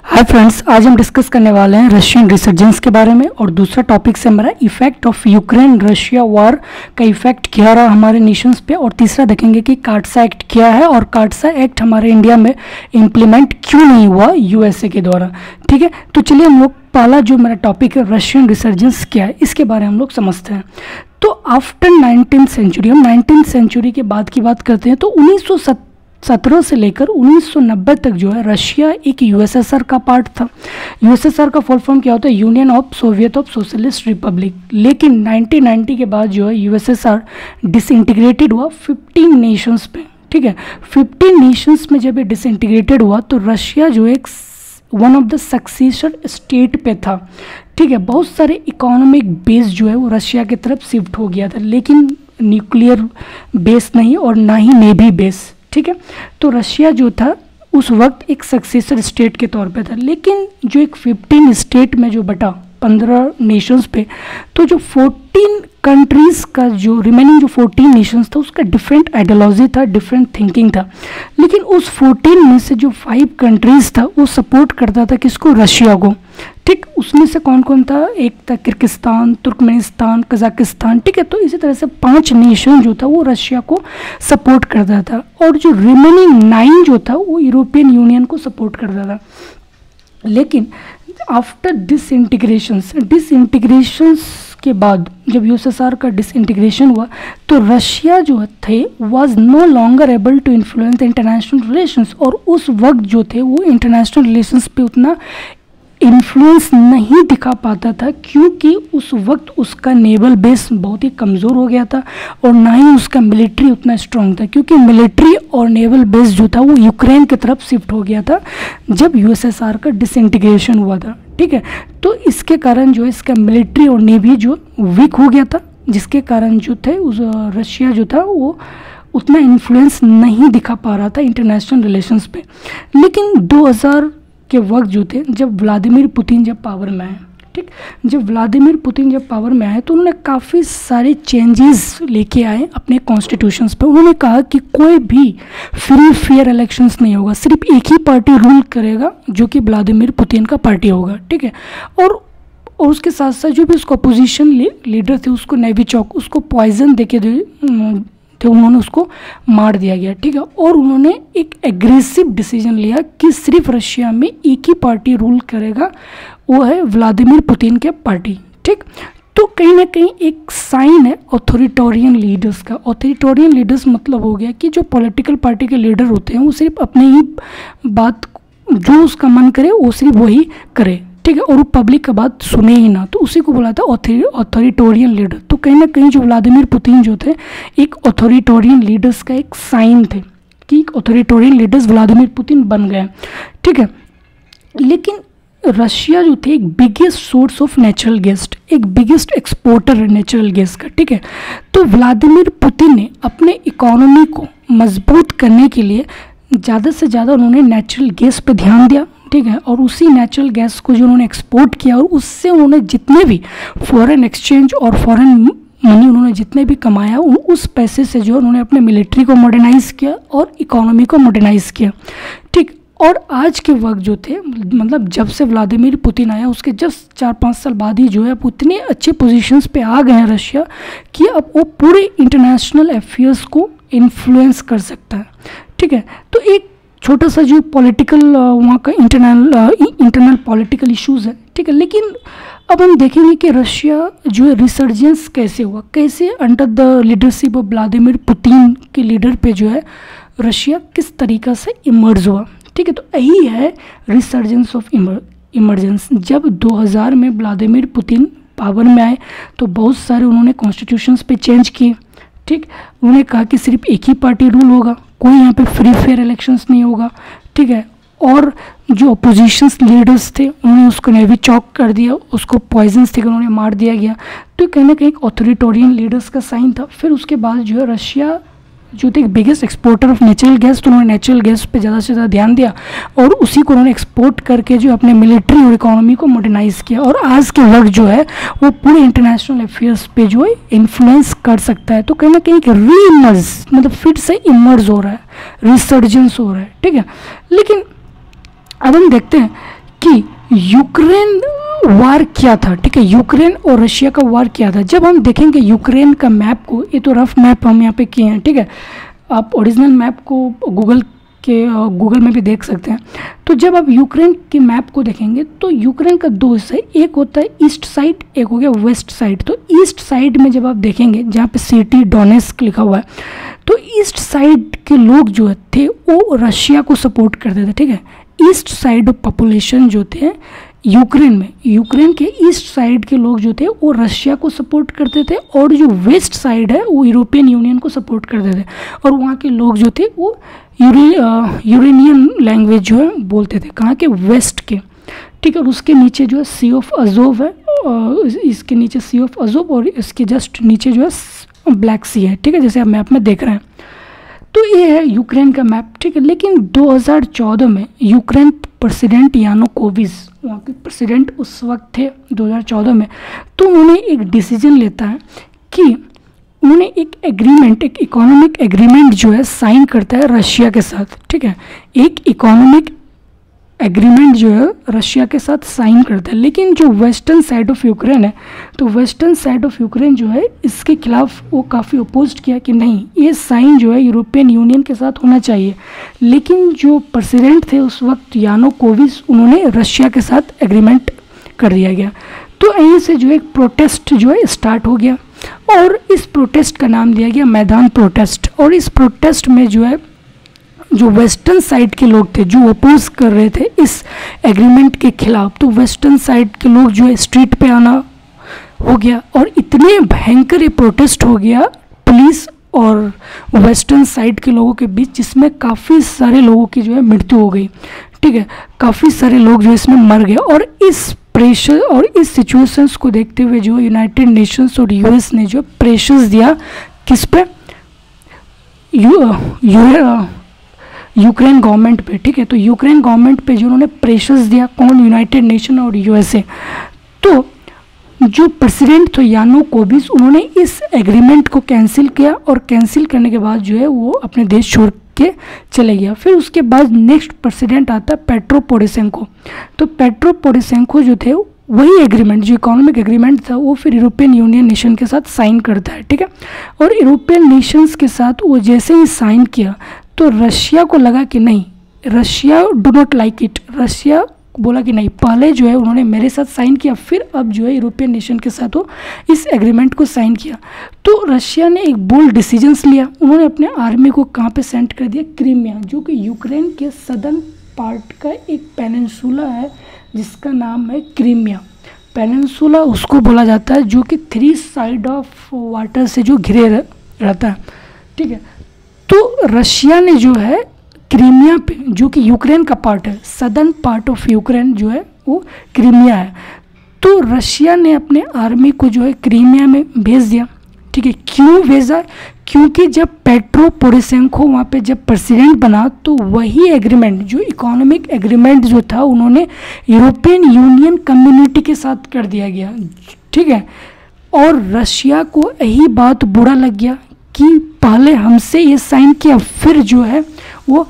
Hi friends, आज हम discuss करने वाले हैं रशियन रिसर्जेंस के बारे में। और दूसरा टॉपिक से हमारा effect of Ukraine Russia war का इफेक्ट क्या रहा हमारे नेशंस पे। और तीसरा देखेंगे कि कार्टसा एक्ट क्या है और कार्टसा एक्ट हमारे इंडिया में इम्प्लीमेंट क्यों नहीं हुआ यूएसए के द्वारा। ठीक है, तो चलिए हम लोग पहला जो मेरा टॉपिक है रशियन रिसर्जेंस क्या है इसके बारे में हम लोग समझते हैं। तो आफ्टर 19th सेंचुरी, हम 19th सेंचुरी के बाद की बात करते हैं, तो 1917 से लेकर 1990 तक जो है रशिया एक यूएसएसआर का पार्ट था। यूएसएसआर का फुल फॉर्म क्या होता है? Union of Soviet of socialist Republic. लेकिन 1990 के बाद जो है यूएसएसआर डिसइंटीग्रेटेड हुआ 15 नेशंस पे। ठीक है, 15 नेशंस में जब ये डिसइंटीग्रेटेड हुआ तो रशिया जो एक one of the successor state पे था। ठीक है, बहुत सारे इकोनॉमिक बेस जो है वो रशिया की तरफ शिफ्ट हो गया था, लेकिन न्यूक्लियर बेस नहीं और ना ही नेवी बेस। ठीक है, तो रशिया जो था उस वक्त एक सक्सेसर स्टेट के तौर पे था। लेकिन जो एक 15 स्टेट में जो बटा 15 नेशंस पे, तो जो 14 कंट्रीज़ का जो रिमेनिंग जो 14 नेशंस था उसका डिफरेंट आइडियोलॉजी था, डिफरेंट थिंकिंग था। लेकिन उस 14 में से जो 5 कंट्रीज़ था वो सपोर्ट करता था किसको? रशिया को। ठीक, उसमें से कौन कौन था? एक था किर्गिस्तान, तुर्कमेनिस्तान, कजाकिस्तान। ठीक है, तो इसी तरह से 5 नेशन जो था वो रशिया को सपोर्ट करता था और जो रिमेनिंग 9 जो था वो यूरोपियन यूनियन को सपोर्ट करता था। लेकिन आफ्टर डिसइंटीग्रेशंस के बाद जब यूएसएसआर का डिसइंटीग्रेशन हुआ तो रशिया जो थे was no longer able to influence the international relations. और उस वक्त जो थे वो इंटरनेशनल रिलेशंस पे उतना इन्फ्लुएंस नहीं दिखा पाता था, क्योंकि उस वक्त उसका नेवल बेस बहुत ही कमज़ोर हो गया था और ना ही उसका मिलिट्री उतना स्ट्रॉन्ग था, क्योंकि मिलिट्री और नेवल बेस जो था वो यूक्रेन की तरफ शिफ्ट हो गया था जब यूएसएसआर का डिसइंटीग्रेशन हुआ था। ठीक है, तो इसके कारण जो है इसका मिलिट्री और नेवी जो वीक हो गया था, जिसके कारण जो थे उस रशिया जो था वो उतना इन्फ्लुएंस नहीं दिखा पा रहा था इंटरनेशनल रिलेशंस पे। लेकिन 2000 के वक्त जो थे, जब व्लादिमीर पुतिन जब पावर में आए, ठीक, जब व्लादिमीर पुतिन जब पावर में आए तो उन्होंने काफ़ी सारे चेंजेस लेके आए अपने कॉन्स्टिट्यूशंस पे। उन्होंने कहा कि कोई भी फ्री फेयर इलेक्शंस नहीं होगा, सिर्फ एक ही पार्टी रूल करेगा जो कि व्लादिमीर पुतिन का पार्टी होगा। ठीक है, और उसके साथ साथ जो भी उसका अपोजिशन लीडर थे उसको नेविचौक उसको पॉइजन देके थे, उन्होंने उसको मार दिया गया। ठीक है, और उन्होंने एक एग्रेसिव डिसीजन लिया कि सिर्फ रशिया में एक ही पार्टी रूल करेगा, वो है व्लादिमीर पुतिन के पार्टी। ठीक, तो कहीं ना कहीं एक साइन है ऑथोरिटेरियन लीडर्स का। ऑथोरिटेरियन लीडर्स मतलब हो गया कि जो पॉलिटिकल पार्टी के लीडर होते हैं वो सिर्फ अपने ही बात, जो उसका मन करे वो सिर्फ वही करे। ठीक है, और वो पब्लिक का बात सुने ही ना, तो उसी को बोला था ऑथोरिटेरियन लीडर। तो कहीं ना कहीं जो व्लादिमीर पुतिन जो थे एक ऑथोरिटेरियन लीडर्स का एक साइन थे कि ऑथोरिटेरियन लीडर्स व्लादिमीर पुतिन बन गए। ठीक है, लेकिन रशिया जो थे एक biggest source of natural gas, एक बिगेस्ट एक्सपोर्टर है नेचुरल गैस का। ठीक है, तो व्लादिमीर पुतिन ने अपने इकोनॉमी को मजबूत करने के लिए ज़्यादा से ज़्यादा उन्होंने नेचुरल गैस पे ध्यान दिया। ठीक है, और उसी नेचुरल गैस को जो उन्होंने एक्सपोर्ट किया और उससे उन्होंने जितने भी फॉरेन एक्सचेंज और फॉरेन मनी उन्होंने जितने भी कमाया उस पैसे से जो उन्होंने अपने मिलिट्री को मॉडर्नाइज़ किया और इकोनॉमी को मॉडर्नाइज़ किया। ठीक, और आज के वक्त जो थे, मतलब जब से व्लादिमीर पुतिन आया उसके जस्ट 4-5 साल बाद ही जो है उतने अच्छे पोजीशंस पे आ गए हैं रशिया कि अब वो पूरे इंटरनेशनल अफेयर्स को इन्फ्लुएंस कर सकता है। ठीक है, तो एक छोटा सा जो पॉलिटिकल वहाँ का इंटरनल पॉलिटिकल इश्यूज़ है। ठीक है, लेकिन अब हम देखेंगे कि रशिया जो है रिसर्जेंस कैसे हुआ, कैसे under the leadership of Vladimir Putin के लीडर पे जो है रशिया किस तरीक़ा से इमर्ज हुआ। ठीक है, तो यही है रिसर्जेंस ऑफ इमर्जेंस। जब 2000 में व्लादिमीर पुतिन पावर में आए तो बहुत सारे उन्होंने कॉन्स्टिट्यूशंस पे चेंज किए। ठीक, उन्होंने कहा कि सिर्फ एक ही पार्टी रूल होगा, कोई यहाँ पे फ्री फेयर इलेक्शंस नहीं होगा। ठीक है, और जो अपोजिशंस लीडर्स थे उन्होंने उसको नेवी चौक कर दिया, उसको पॉइजन्स थे उन्होंने मार दिया गया। तो कहीं ना कहीं एक ऑथोरिटेरियन लीडर्स का साइन था। फिर उसके बाद जो है रशिया जो थे biggest exporter of natural gas, तो उन्होंने नेचुरल गैस पे ज़्यादा से ज़्यादा ध्यान दिया और उसी को उन्होंने एक्सपोर्ट करके जो अपने मिलिट्री और इकोनॉमी को मॉडर्नाइज़ किया। और आज के वक्त जो है वो पूरे इंटरनेशनल अफेयर्स पे जो है इन्फ्लुएंस कर सकता है। तो कहीं ना कहीं री इमर्ज, मतलब फिर से इमर्ज हो रहा है, रिसर्जेंस हो रहा है। ठीक है, लेकिन अब हम देखते हैं कि यूक्रेन वार क्या था, ठीक है, यूक्रेन और रशिया का वार क्या था। जब हम देखेंगे यूक्रेन का मैप को, ये तो रफ मैप हम यहाँ पे किए हैं, ठीक है, आप ओरिजिनल मैप को गूगल में भी देख सकते हैं। तो जब आप यूक्रेन के मैप को देखेंगे तो यूक्रेन का दो हिस्सा है, एक होता है ईस्ट साइड, एक हो गया वेस्ट साइड। तो ईस्ट साइड में जब आप देखेंगे जहाँ पे सिटी डोनेस्क लिखा हुआ है, तो ईस्ट साइड के लोग जो थे वो रशिया को सपोर्ट करते थे, ठीक है। ईस्ट साइड पॉपुलेशन जो थे यूक्रेन में, यूक्रेन के ईस्ट साइड के लोग जो थे वो रशिया को सपोर्ट करते थे, और जो वेस्ट साइड है वो यूरोपियन यूनियन को सपोर्ट करते थे। और वहाँ के लोग जो थे वो यूरेनियन लैंग्वेज जो है बोलते थे, कहाँ के, वेस्ट के, ठीक है। और उसके नीचे जो है सी ऑफ अजोव है, इसके नीचे सी ऑफ अजोव, और इसके जस्ट नीचे जो है ब्लैक सी है, ठीक है, जैसे आप मैप में देख रहे हैं। तो ये है यूक्रेन का मैप, ठीक है। लेकिन 2014 में यूक्रेन प्रेसिडेंट यानुकोविच, वहाँ के प्रेसिडेंट उस वक्त थे 2014 में, तो उन्होंने एक डिसीजन लेता है कि उन्होंने एक एग्रीमेंट, एक इकोनॉमिक एग्रीमेंट जो है साइन करता है रशिया के साथ, ठीक है। एक इकोनॉमिक एग्रीमेंट जो है रशिया के साथ साइन करता है। लेकिन जो वेस्टर्न साइड ऑफ यूक्रेन है, तो वेस्टर्न साइड ऑफ यूक्रेन जो है इसके खिलाफ वो काफ़ी अपोज किया कि नहीं, ये साइन जो है यूरोपियन यूनियन के साथ होना चाहिए। लेकिन जो प्रेसिडेंट थे उस वक्त यानुकोविच, उन्होंने रशिया के साथ एग्रीमेंट कर दिया गया। तो यहीं से जो एक प्रोटेस्ट जो है स्टार्ट हो गया, और इस प्रोटेस्ट का नाम दिया गया मैदान प्रोटेस्ट। और इस प्रोटेस्ट में जो है जो वेस्टर्न साइड के लोग थे जो अपोज कर रहे थे इस एग्रीमेंट के खिलाफ, तो वेस्टर्न साइड के लोग जो है स्ट्रीट पे आना हो गया, और इतने भयंकर ये प्रोटेस्ट हो गया पुलिस और वेस्टर्न साइड के लोगों के बीच, जिसमें काफ़ी सारे लोगों की जो है मृत्यु हो गई, ठीक है, काफ़ी सारे लोग जो इसमें मर गए। और इस प्रेशर और इस सिचुएशंस को देखते हुए जो यूनाइटेड नेशंस और यूएस ने जो प्रेशर्स दिया किस पे, यूक्रेन गवर्नमेंट पे, ठीक है। तो यूक्रेन गवर्नमेंट पे जो उन्होंने प्रेशर्स दिया, कौन, यूनाइटेड नेशन और यूएसए। तो जो प्रेसिडेंट थे यानुकोविच, उन्होंने इस एग्रीमेंट को कैंसिल किया, और कैंसिल करने के बाद जो है वो अपने देश छोड़ के चले गया। फिर उसके बाद नेक्स्ट प्रेसिडेंट आता है पेट्रो पोरोशेंको। तो पेट्रो पोरोशेंको जो थे वही एग्रीमेंट, जो इकोनॉमिक एग्रीमेंट था, वो फिर यूरोपियन यूनियन नेशन के साथ साइन करता है, ठीक है। और यूरोपियन नेशंस के साथ वो जैसे ही साइन किया तो रशिया को लगा कि नहीं, Russia do not like it, Russia बोला कि नहीं, पहले जो है उन्होंने मेरे साथ साइन किया, फिर अब जो है यूरोपियन नेशन के साथ वो इस एग्रीमेंट को साइन किया। तो रशिया ने एक बोल्ड डिसीजंस लिया, उन्होंने अपने आर्मी को कहाँ पे सेंड कर दिया, क्रीमिया, जो कि यूक्रेन के सदर्न पार्ट का एक पेनिनसुला है जिसका नाम है क्रीमिया। पेनिनसुला उसको बोला जाता है जो कि 3 साइड ऑफ वाटर से जो घिरे रहता है, ठीक है। तो रशिया ने जो है क्रीमिया पे, जो कि यूक्रेन का पार्ट है, सदर्न पार्ट ऑफ यूक्रेन जो है वो क्रीमिया है, तो रशिया ने अपने आर्मी को जो है क्रीमिया में भेज दिया, ठीक है। क्यों भेजा, क्योंकि जब पेट्रो पोरोशेंको वहाँ पे जब प्रेसिडेंट बना तो वही एग्रीमेंट, जो इकोनॉमिक एग्रीमेंट जो था, उन्होंने यूरोपियन यूनियन कम्युनिटी के साथ कर दिया गया, ठीक है। और रशिया को यही बात बुरा लग गया कि पहले हमसे ये साइन किया, फिर जो है वो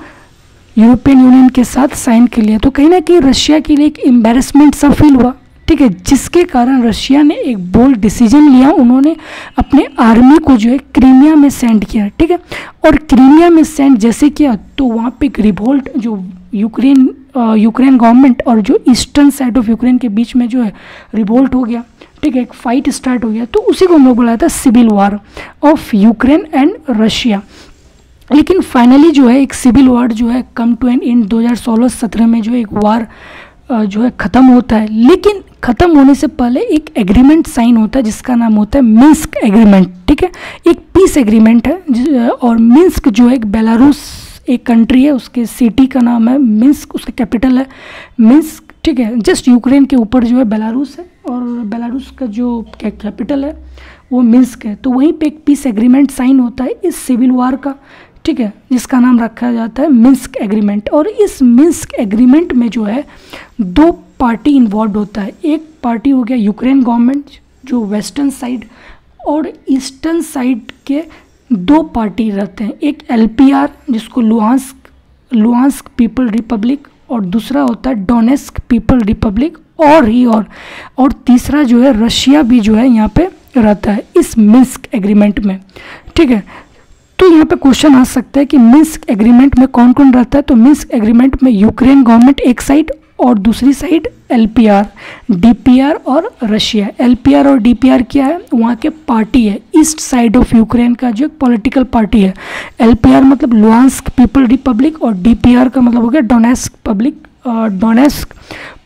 यूरोपियन यूनियन के साथ साइन कर लिया। तो कहीं ना कहीं रशिया के लिए एक एम्बैरेसमेंट सा फील हुआ, ठीक है, जिसके कारण रशिया ने एक बोल्ड डिसीजन लिया, उन्होंने अपने आर्मी को जो है क्रीमिया में सेंड किया, ठीक है। और क्रीमिया में सेंड जैसे किया तो वहाँ पे एक रिवोल्ट, जो यूक्रेन गवर्नमेंट और जो ईस्टर्न साइड ऑफ यूक्रेन के बीच में जो है रिवोल्ट हो गया, ठीक है, एक फाइट स्टार्ट हो गया। तो उसी को हम लोग बुलाया था civil war of Ukraine and Russia. लेकिन फाइनली जो है एक सिविल वार जो है कम टू एन एंड 2016-17 में जो है एक वार जो है ख़त्म होता है। लेकिन ख़त्म होने से पहले एक एग्रीमेंट साइन होता है जिसका नाम होता है मिन्स्क एग्रीमेंट, ठीक है, एक पीस एग्रीमेंट है। और मिन्स्क जो है एक बेलारूस एक कंट्री है, उसके सिटी का नाम है मिन्स्क, उसका कैपिटल है मिन्स्क, ठीक है। जस्ट यूक्रेन के ऊपर जो है बेलारूस है, और बेलारूस का जो कैपिटल है वो मिन्स्क है। तो वहीं पे एक पीस एग्रीमेंट साइन होता है इस सिविल वार का, ठीक है, जिसका नाम रखा जाता है मिन्स्क एग्रीमेंट। और इस मिन्स्क एग्रीमेंट में जो है 2 पार्टी इन्वॉल्व होता है। एक पार्टी हो गया यूक्रेन गवर्नमेंट जो वेस्टर्न साइड, और ईस्टर्न साइड के 2 पार्टी रहते हैं, एक LPR जिसको लुहांस्क पीपल रिपब्लिक और दूसरा होता है डोनेस्क पीपल रिपब्लिक और तीसरा जो है रशिया भी जो है यहाँ पे रहता है इस मिन्स्क एग्रीमेंट में। ठीक है, तो यहाँ पे क्वेश्चन आ सकता है कि मिन्स्क एग्रीमेंट में कौन कौन रहता है। तो मिन्स्क एग्रीमेंट में यूक्रेन गवर्नमेंट एक साइड और दूसरी साइड LPR, DPR और रशिया। LPR और DPR क्या है, वहाँ के पार्टी है, ईस्ट साइड ऑफ यूक्रेन का जो एक पॉलिटिकल पार्टी है। LPR मतलब लुहांस्क पीपल रिपब्लिक और DPR का मतलब हो गया डोनेस्क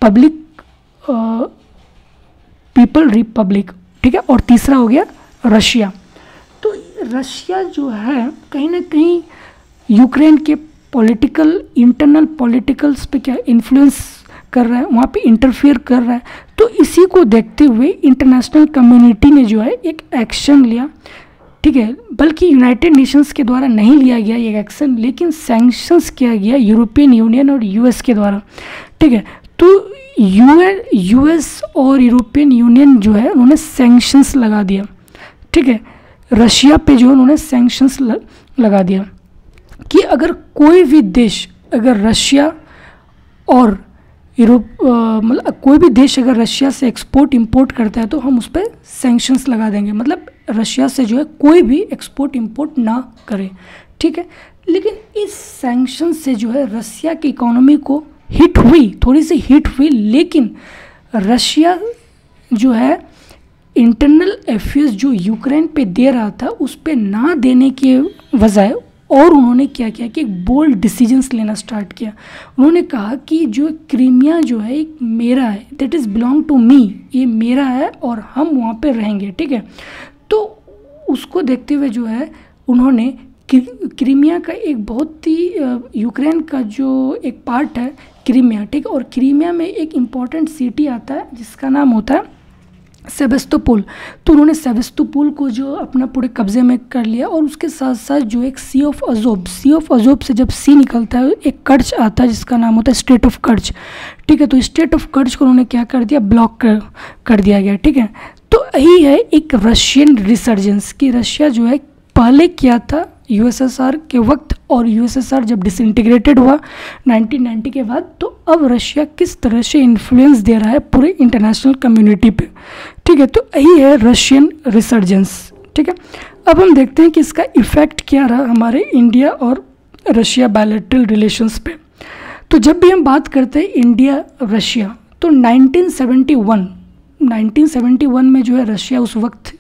पब्लिक पीपल रिपब्लिक। ठीक है, और तीसरा हो गया रशिया। तो रशिया जो है कहीं ना कहीं यूक्रेन के इंटरनल पॉलिटिकल्स पे क्या इन्फ्लुएंस कर रहा है, वहाँ पे इंटरफियर कर रहा है। तो इसी को देखते हुए इंटरनेशनल कम्युनिटी ने जो है एक एक्शन लिया। ठीक है, बल्कि यूनाइटेड नेशंस के द्वारा नहीं लिया गया ये एक्शन, लेकिन सैंक्शंस किया गया यूरोपियन यूनियन और US के द्वारा। ठीक है, तो US और यूरोपियन यूनियन जो है उन्होंने सैंक्शंस लगा दिया। ठीक है, रशिया पे जो उन्होंने सैंक्शंस लगा दिया कि अगर कोई भी देश अगर रशिया और मतलब कोई भी देश अगर रशिया से एक्सपोर्ट इंपोर्ट करता है तो हम उस पर सैंक्शंस लगा देंगे, मतलब रशिया से जो है कोई भी एक्सपोर्ट इंपोर्ट ना करे। ठीक है, लेकिन इस सैंक्शन से जो है रशिया की इकोनॉमी को थोड़ी सी हिट हुई, लेकिन रशिया जो है इंटरनल अफेयर्स जो यूक्रेन पे दे रहा था उस पे ना देने के बजाय और उन्होंने क्या किया कि एक बोल्ड डिसीजंस लेना स्टार्ट किया। उन्होंने कहा कि जो क्रीमिया जो है एक मेरा है, that is belong to me, ये मेरा है और हम वहाँ पे रहेंगे। ठीक है, तो उसको देखते हुए जो है उन्होंने क्रीमिया का एक बहुत ही यूक्रेन का जो एक पार्ट है क्रीमिया। ठीक है, और क्रीमिया में एक इम्पॉर्टेंट सिटी आता है जिसका नाम होता है सेवेस्तोपोल। तो उन्होंने सेवेस्तोपोल को जो अपना पूरे कब्जे में कर लिया और उसके साथ साथ जो एक सी ऑफ अजोब से जब सी निकलता है एक कर्च आता है जिसका नाम होता है स्टेट ऑफ कर्च। ठीक है, तो स्टेट ऑफ कर्च को उन्होंने क्या कर दिया, ब्लॉक कर दिया गया। ठीक है, तो यही है एक रशियन रिसर्जेंस कि रशिया जो है पहले क्या था USSR के वक्त और USSR जब डिसइंटीग्रेटेड हुआ 1990 के बाद, तो अब रशिया किस तरह से इन्फ्लुएंस दे रहा है पूरे इंटरनेशनल कम्युनिटी पे। ठीक है, तो यही है रशियन रिसर्जेंस। ठीक है, अब हम देखते हैं कि इसका इफ़ेक्ट क्या रहा हमारे इंडिया और रशिया बायलैटरल रिलेशंस पे। तो जब भी हम बात करते हैं इंडिया रशिया, तो 1971 में जो है रशिया उस वक्त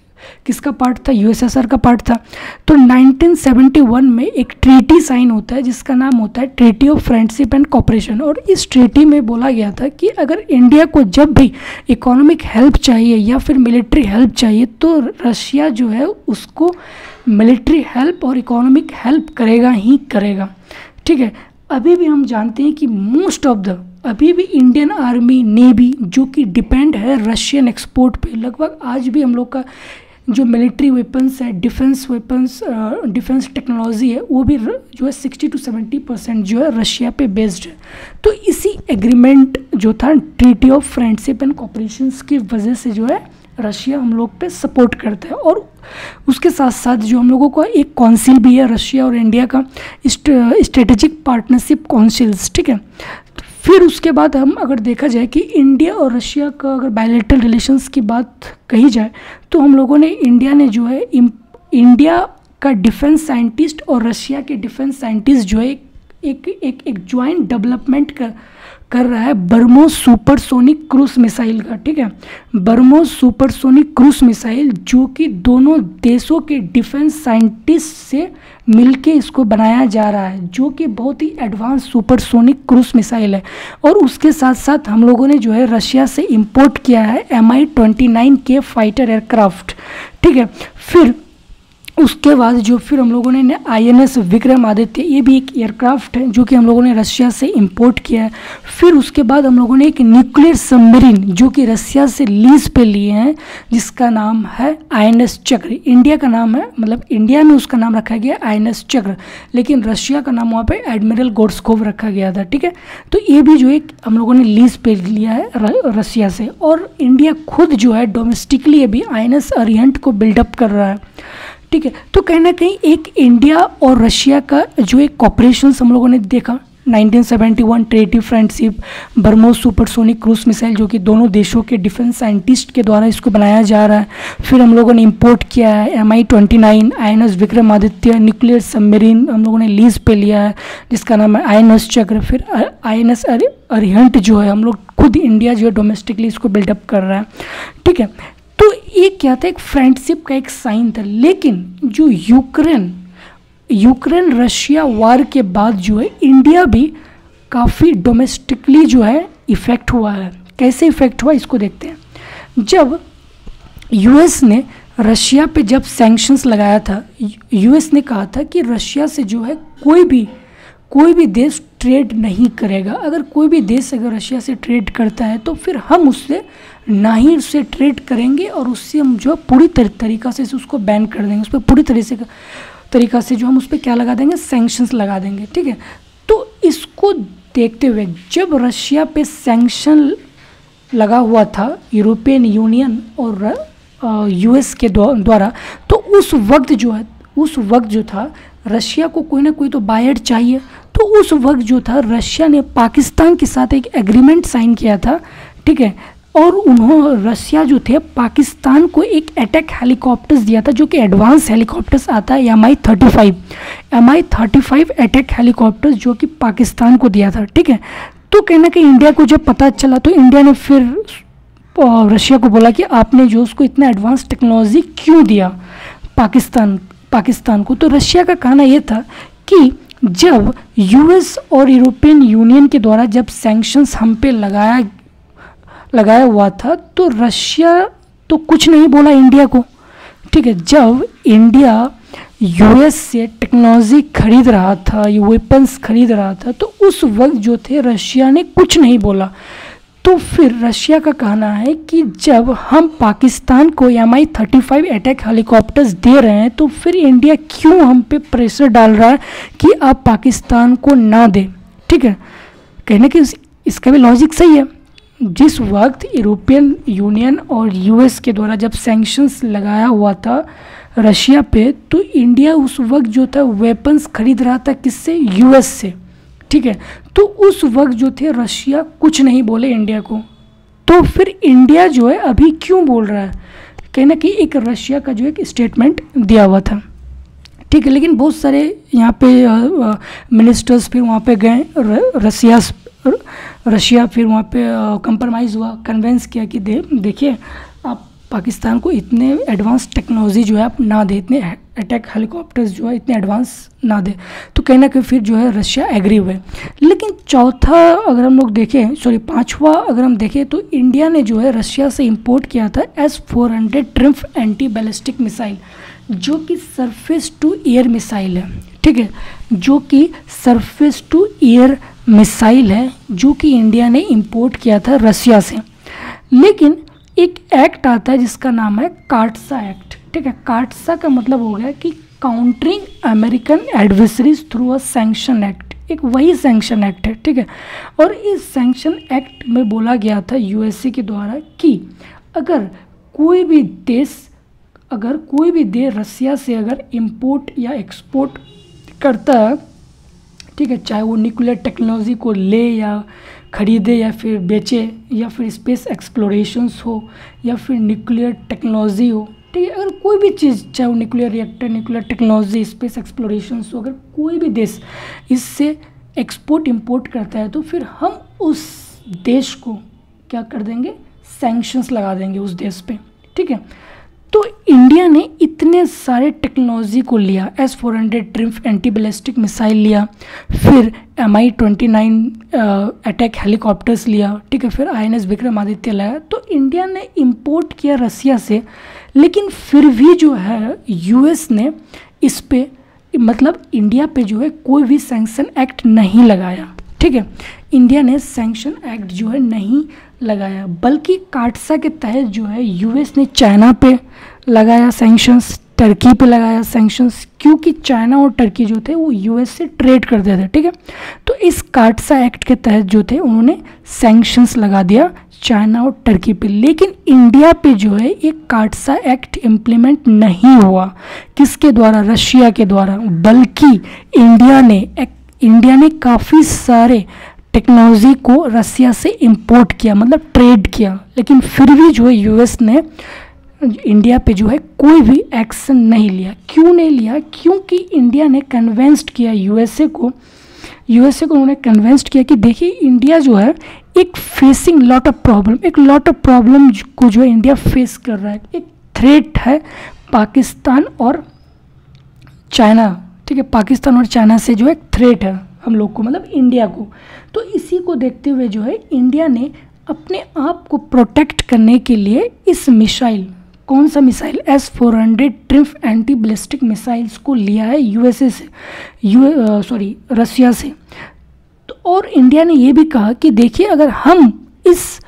किसका पार्ट था, USSR का पार्ट था। तो 1971 में एक ट्रीटी साइन होता है जिसका नाम होता है treaty of friendship and cooperation, और इस ट्रीटी में बोला गया था कि अगर इंडिया को जब भी इकोनॉमिक हेल्प चाहिए या फिर मिलिट्री हेल्प चाहिए तो रशिया जो है उसको मिलिट्री हेल्प और इकोनॉमिक हेल्प करेगा ही करेगा। ठीक है, अभी भी हम जानते हैं कि अभी भी इंडियन आर्मी नेवी जो कि डिपेंड है रशियन एक्सपोर्ट पे, लगभग आज भी हम लोग का जो मिलिट्री वेपन्स है, डिफेंस टेक्नोलॉजी है, वो भी जो है 60 to 70% जो है रशिया पे बेस्ड है। तो इसी एग्रीमेंट जो था treaty of friendship and cooperations की वजह से जो है रशिया हम लोग पे सपोर्ट करता है, और उसके साथ साथ जो हम लोगों का एक काउंसिल भी है रशिया और इंडिया का, स्ट्रेटेजिक पार्टनरशिप काउंसिल्स। ठीक है, फिर उसके बाद हम अगर देखा जाए कि इंडिया और रशिया का अगर बायलैटरल रिलेशंस की बात कही जाए तो हम लोगों ने इंडिया का डिफेंस साइंटिस्ट और रशिया के डिफेंस साइंटिस्ट जो है एक ज्वाइंट डेवलपमेंट कर रहा है बर्मोस सुपरसोनिक क्रूज मिसाइल का। ठीक है, बर्मोस सुपरसोनिक क्रूज मिसाइल जो कि दोनों देशों के डिफेंस साइंटिस्ट से मिलके इसको बनाया जा रहा है, जो कि बहुत ही एडवांस सुपरसोनिक क्रूज मिसाइल है। और उसके साथ साथ हम लोगों ने जो है रशिया से इंपोर्ट किया है Mi-29K फाइटर एयरक्राफ्ट। ठीक है, फिर उसके बाद जो फिर हम लोगों ने INS विक्रमादित्य, ये भी एक एयरक्राफ्ट है जो कि हम लोगों ने रशिया से इंपोर्ट किया है। फिर उसके बाद हम लोगों ने एक न्यूक्लियर सबमरीन जो कि रशिया से लीज पे लिए हैं जिसका नाम है INS चक्र। इंडिया का नाम है, मतलब इंडिया में उसका नाम रखा गया INS चक्र, लेकिन रशिया का नाम वहाँ पे एडमिरल गोर्स्कोव रखा गया था। ठीक है, तो ये भी जो एक हम लोगों ने लीज पे लिया है रशिया से, और इंडिया खुद जो है डोमेस्टिकली अभी INS अरिहंत को बिल्डअप कर रहा है। ठीक है, तो कहीं ना कहीं एक इंडिया और रशिया का जो एक कॉपरेशन हम लोगों ने देखा 1971 treaty friendship, BrahMos supersonic cruise missile जो कि दोनों देशों के डिफेंस साइंटिस्ट के द्वारा इसको बनाया जा रहा है। फिर हम लोगों ने इंपोर्ट किया है Mi-29 INS Vikramaditya nuclear submarine हम लोगों ने लीज पे लिया है जिसका नाम है INS चक्र। फिर INS अरिहंट जो है हम लोग खुद इंडिया जो है डोमेस्टिकली इसको बिल्डअप कर रहा है, ठीक है। तो ये क्या था, एक फ्रेंडशिप का एक साइन था। लेकिन जो यूक्रेन रशिया वार के बाद जो है इंडिया भी काफ़ी डोमेस्टिकली जो है इफ़ेक्ट हुआ है। कैसे इफ़ेक्ट हुआ इसको देखते हैं। जब यूएस ने रशिया पे जब सैंक्शंस लगाया था, यूएस ने कहा था कि रशिया से जो है कोई भी देश ट्रेड नहीं करेगा। अगर कोई भी देश अगर रशिया से ट्रेड करता है तो फिर हम उससे ना ही उससे ट्रेड करेंगे और उससे हम जो पूरी तरीक़ा से उसको बैन कर देंगे, उस पर पूरी तरीक़ा से जो हम उस पर क्या लगा देंगे, सैंक्शंस लगा देंगे, ठीक है। तो इसको देखते हुए जब रशिया पे सैंक्शन लगा हुआ था यूरोपियन यूनियन और यूएस के द्वारा, तो उस वक्त जो था रशिया को कोई ना कोई तो बायर चाहिए। तो उस वक्त जो था रशिया ने पाकिस्तान के साथ एक एग्रीमेंट साइन किया था, ठीक है। और रशिया जो थे पाकिस्तान को एक अटैक हेलीकॉप्टर्स दिया था जो कि एडवांस हेलीकॉप्टर्स आता है Mi-35 अटैक हेलीकॉप्टर्स जो कि पाकिस्तान को दिया था, ठीक है। तो कहीं ना कहीं इंडिया को जब पता चला तो इंडिया ने फिर रशिया को बोला कि आपने जो उसको इतना एडवांस टेक्नोलॉजी क्यों दिया पाकिस्तान को। तो रशिया का कहना यह था कि जब यूएस और यूरोपियन यूनियन के द्वारा जब सैंक्शंस हम पे लगाया हुआ था तो रशिया तो कुछ नहीं बोला इंडिया को, ठीक है। जब इंडिया यूएस से टेक्नोलॉजी खरीद रहा था, वेपन्स खरीद रहा था, तो उस वक्त जो थे रशिया ने कुछ नहीं बोला। तो फिर रशिया का कहना है कि जब हम पाकिस्तान को Mi-35 अटैक हेलीकॉप्टर्स दे रहे हैं तो फिर इंडिया क्यों हम पे प्रेशर डाल रहा है कि आप पाकिस्तान को ना दें, ठीक है। कहने कि इसका भी लॉजिक सही है। जिस वक्त यूरोपियन यूनियन और यूएस के द्वारा जब सैंक्शंस लगाया हुआ था रशिया पे, तो इंडिया उस वक्त जो था वेपन्स खरीद रहा था किससे, यूएस से, ठीक है। तो उस वक्त जो थे रशिया कुछ नहीं बोले इंडिया को। तो फिर इंडिया जो है अभी क्यों बोल रहा है, कहना कि एक रशिया का जो एक स्टेटमेंट दिया हुआ था, ठीक है। लेकिन बहुत सारे यहाँ पे मिनिस्टर्स फिर वहाँ पे गए, रशिया फिर वहाँ पे कंप्रोमाइज़ हुआ, कन्वेंस किया कि देखिए आप पाकिस्तान को इतने एडवांस टेक्नोलॉजी जो है आप ना दे, इतने अटैक हेलीकॉप्टर्स जो है इतने एडवांस ना दे। तो कहना कि फिर जो है रशिया एग्री हुए। लेकिन पांचवा अगर हम देखें तो इंडिया ने जो है रशिया से इंपोर्ट किया था S-400 triumph anti ballistic missile जो कि सरफेस टू एयर मिसाइल है, ठीक है। जो कि सरफेस टू एयर मिसाइल है जो कि इंडिया ने इंपोर्ट किया था रशिया से। लेकिन एक एक्ट आता है जिसका नाम है कार्टसा एक्ट, ठीक है। कार्टसा का मतलब हो गया कि countering American adversaries through a sanction act, एक वही सैंक्शन एक्ट है, ठीक है। और इस सैंक्शन एक्ट में बोला गया था यूएसए के द्वारा कि अगर कोई भी देश रशिया से अगर इंपोर्ट या एक्सपोर्ट करता है, ठीक है, चाहे वो न्यूक्लियर टेक्नोलॉजी को ले या खरीदे या फिर बेचे या फिर स्पेस एक्सप्लोरेशंस हो या फिर न्यूक्लियर टेक्नोलॉजी हो, ठीक है। अगर कोई भी चीज़, चाहे वो nuclear reactor, nuclear technology, space explorations हो, अगर कोई भी देश इससे एक्सपोर्ट इंपोर्ट करता है तो फिर हम उस देश को क्या कर देंगे, सैंक्शंस लगा देंगे उस देश पे, ठीक है। तो इंडिया ने इतने सारे टेक्नोलॉजी को लिया, S-400 triumph anti ballistic missile लिया, फिर Mi-29 अटैक हेलीकॉप्टर्स लिया, ठीक है, फिर INS विक्रमादित्य लाया। तो इंडिया ने इंपोर्ट किया रशिया से, लेकिन फिर भी जो है यूएस ने इस पे मतलब इंडिया पे जो है कोई भी सैंक्शन एक्ट नहीं लगाया, ठीक है। इंडिया ने सैंक्शन एक्ट जो है नहीं लगाया, बल्कि कार्टसा के तहत जो है यूएस ने चाइना पे लगाया सैंक्शंस, टर्की पे लगाया सैंक्शंस, क्योंकि चाइना और टर्की जो थे वो यूएस से ट्रेड करते थे, ठीक है। तो इस कार्टसा एक्ट के तहत जो थे उन्होंने सैंक्शंस लगा दिया चाइना और टर्की पे। लेकिन इंडिया पे जो है एक कार्टसा एक्ट इम्प्लीमेंट नहीं हुआ, किसके द्वारा, रशिया के द्वारा, बल्कि इंडिया ने इंडिया ने काफ़ी सारे टेक्नोलॉजी को रसिया से इंपोर्ट किया, मतलब ट्रेड किया, लेकिन फिर भी जो है यूएस ने इंडिया पे जो है कोई भी एक्शन नहीं लिया। क्यों नहीं लिया? क्योंकि इंडिया ने कन्वेंस्ड किया यूएसए को उन्होंने कन्वेंस्ड किया कि देखिए इंडिया जो है एक फेसिंग लॉट ऑफ प्रॉब्लम को जो है इंडिया फेस कर रहा है। एक थ्रेट है पाकिस्तान और चाइना, ठीक है, पाकिस्तान और चाइना से जो है थ्रेट है हम लोग को, मतलब इंडिया को। तो इसी को देखते हुए जो है इंडिया ने अपने आप को प्रोटेक्ट करने के लिए इस मिसाइल, कौन सा missile, S-400 triumph anti ballistic missiles को लिया है रसिया से। तो और इंडिया ने ये भी कहा कि देखिए अगर हम इस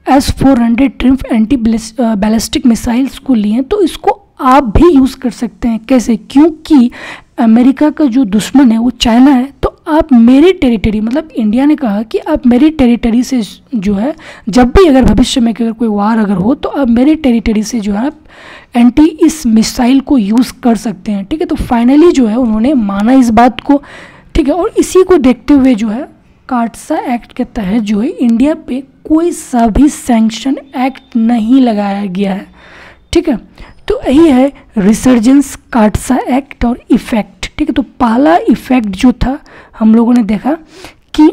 S-400 triumph anti ballistic missiles को लिए तो इसको आप भी यूज़ कर सकते हैं। कैसे? क्योंकि अमेरिका का जो दुश्मन है वो चाइना है, तो आप मेरी टेरिटरी, मतलब इंडिया ने कहा कि आप मेरी टेरिटरी से जो है जब भी अगर भविष्य में अगर कोई वार अगर हो तो आप मेरी टेरिटरी से जो है आप इस मिसाइल को यूज़ कर सकते हैं, ठीक है। तो फाइनली जो है उन्होंने माना इस बात को, ठीक है। और इसी को देखते हुए जो है काटसा एक्ट के तहत जो है इंडिया पे कोई सा भी सैंक्शन एक्ट नहीं लगाया गया है, ठीक है। तो यही है रिसर्जेंस, काटसा एक्ट और इफ़ेक्ट, ठीक है। तो पहला इफ़ेक्ट जो था हम लोगों ने देखा कि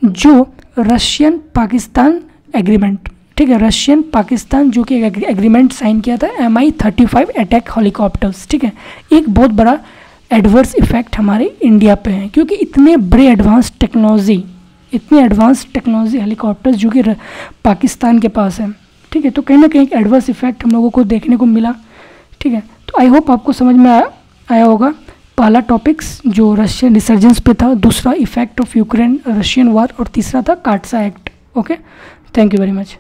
जो रशियन पाकिस्तान एग्रीमेंट, ठीक है, रशियन पाकिस्तान जो कि एग्रीमेंट साइन किया था Mi-35 अटैक हेलीकॉप्टर्स, ठीक है, एक बहुत बड़ा एडवर्स इफ़ेक्ट हमारे इंडिया पे है, क्योंकि इतने बड़े एडवांस टेक्नोलॉजी हेलीकॉप्टर्स जो कि पाकिस्तान के पास है, ठीक है। तो कहीं ना कहीं एक एडवर्स इफेक्ट हम लोगों को देखने को मिला, ठीक है। तो आई होप आपको समझ में आया होगा। पहला टॉपिक्स जो रशियन रिसर्जेंस पे था, दूसरा इफेक्ट ऑफ यूक्रेन रशियन वार और तीसरा था काटसा act. Okay, thank you very much.